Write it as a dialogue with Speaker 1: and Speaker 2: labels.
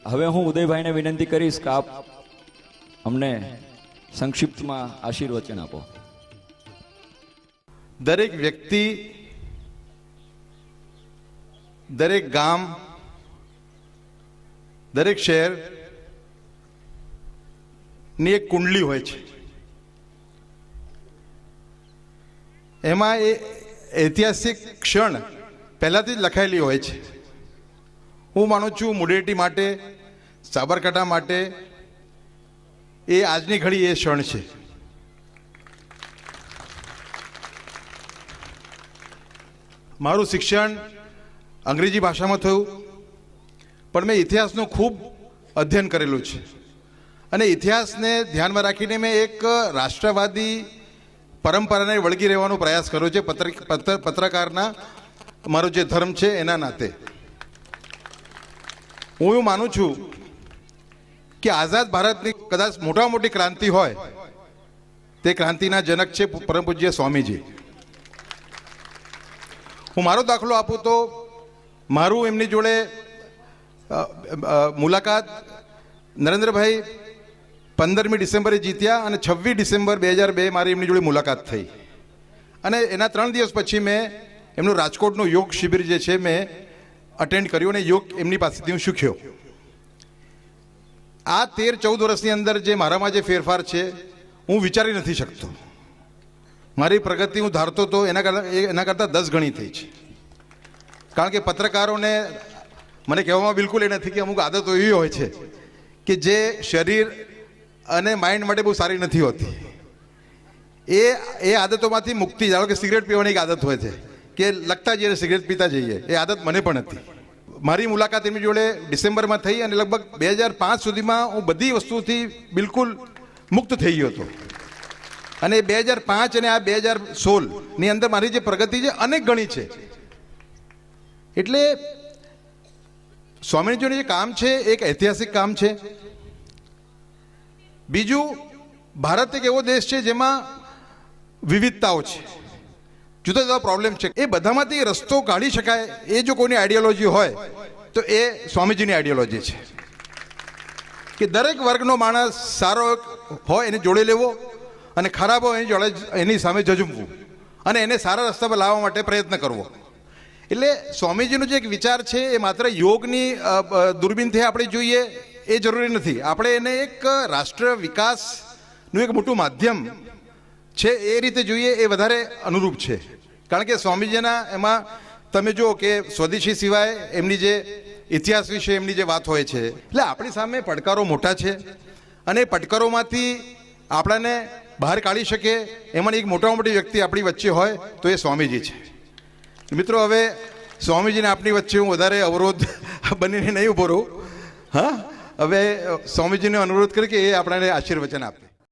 Speaker 1: હવે હું ઉદયભાઈને વિનંતી કરીશ કે આપ અમને સંક્ષિપ્તમાં આશીર્વચન આપો.
Speaker 2: દરેક વ્યક્તિ, દરેક ગામ, દરેક શહેર ની એક કુંડલી હોય છે. એમાં એ ઐતિહાસિક ક્ષણ પહેલાથી જ લખાયેલી હોય છે. હું માનું છું મુડેટી માટે, સાબરકાંઠા માટે એ આજની ઘડી એ ક્ષણ છે. મારું શિક્ષણ અંગ્રેજી ભાષામાં થયું, પણ મેં ઇતિહાસનું ખૂબ અધ્યયન કરેલું છે. અને ઇતિહાસને ધ્યાનમાં રાખીને મેં એક રાષ્ટ્રવાદી પરંપરાને વળગી રહેવાનો પ્રયાસ કર્યો છે, પત્રકારના મારો જે ધર્મ છે એના નાતે. હું એવું માનું છું કે આઝાદ ભારતની કદાચ મોટામાં મોટી ક્રાંતિ હોય તે ક્રાંતિના જનક છે પરમ પૂજ્ય સ્વામીજી. હું મારો દાખલો આપું તો મારું એમની જોડે મુલાકાત નરેન્દ્રભાઈ 15મી ડિસેમ્બરે જીત્યા અને 26 ડિસેમ્બર 2002 મારી એમની જોડે મુલાકાત થઈ. અને એના 3 દિવસ પછી મેં એમનું રાજકોટનું યોગ શિબિર જે છે મેં અટેન્ડ કર્યું અને યોગ એમની પાસેથી હું શીખ્યો. આ 13-14 વર્ષની અંદર જે મારામાં જે ફેરફાર છે હું વિચારી નથી શકતો. મારી પ્રગતિ હું ધારતો તો એના કરતાં 10 ગણી થઈ છે. કારણ કે પત્રકારોને મને કહેવામાં બિલકુલ એ નથી કે અમુક આદતો એવી હોય છે કે જે શરીર અને માઇન્ડ માટે બહુ સારી નથી હોતી. એ આદતોમાંથી મુક્તિ, ધારો કે સિગરેટ પીવાની એક આદત હોય છે કે લગતા જઈએ સિગરેટ પીતા જઈએ, એ આદત મને પણ હતી. મારી મુલાકાત એમની જોડે ડિસેમ્બરમાં થઈ અને લગભગ 2005 સુધીમાં હું બધી વસ્તુથી બિલકુલ મુક્ત થઈ ગયો હતો. અને 2005 અને આ 2016ની અંદર મારી જે પ્રગતિ છે અનેક ગણી છે. એટલે સ્વામીજીનું જે કામ છે એક ઐતિહાસિક કામ છે. બીજું, ભારત એક એવો દેશ છે જેમાં વિવિધતાઓ છે, જુદા જુદા પ્રોબ્લેમ છે. એ બધામાંથી રસ્તો કાઢી શકાય એ જો કોઈની આઈડિયોલોજી હોય તો એ સ્વામીજીની આઈડિયોલોજી છે કે દરેક વર્ગનો માણસ સારો હોય એને જોડે લેવો અને ખરાબ હોય એની જોડે એની સામે જજુમવું અને એને સારા રસ્તા પર લાવવા માટે પ્રયત્ન કરવો. એટલે સ્વામીજીનો જે એક વિચાર છે એ માત્ર યોગની દૂરબીનથી આપણે જોઈએ એ જરૂરી નથી. આપણે એને એક રાષ્ટ્ર વિકાસનું એક મોટું માધ્યમ છે એ રીતે જોઈએ એ વધારે અનુરૂપ છે. કારણ કે સ્વામીજીના એમાં તમે જુઓ કે સ્વદેશી સિવાય એમની જે ઇતિહાસ વિશે એમની જે વાત હોય છે. એટલે આપણી સામે પડકારો મોટા છે અને એ પડકારોમાંથી આપણાને બહાર કાઢી શકે એમાંની એક મોટામાં મોટી વ્યક્તિ આપણી વચ્ચે હોય તો એ સ્વામીજી છે. મિત્રો, હવે સ્વામીજીને આપણી વચ્ચે હું વધારે અવરોધ બનીને નહીં ઊભો રહું. હા, હવે સ્વામીજીને અનુરોધ કરી કે એ આપણને આશીર્વચન આપે.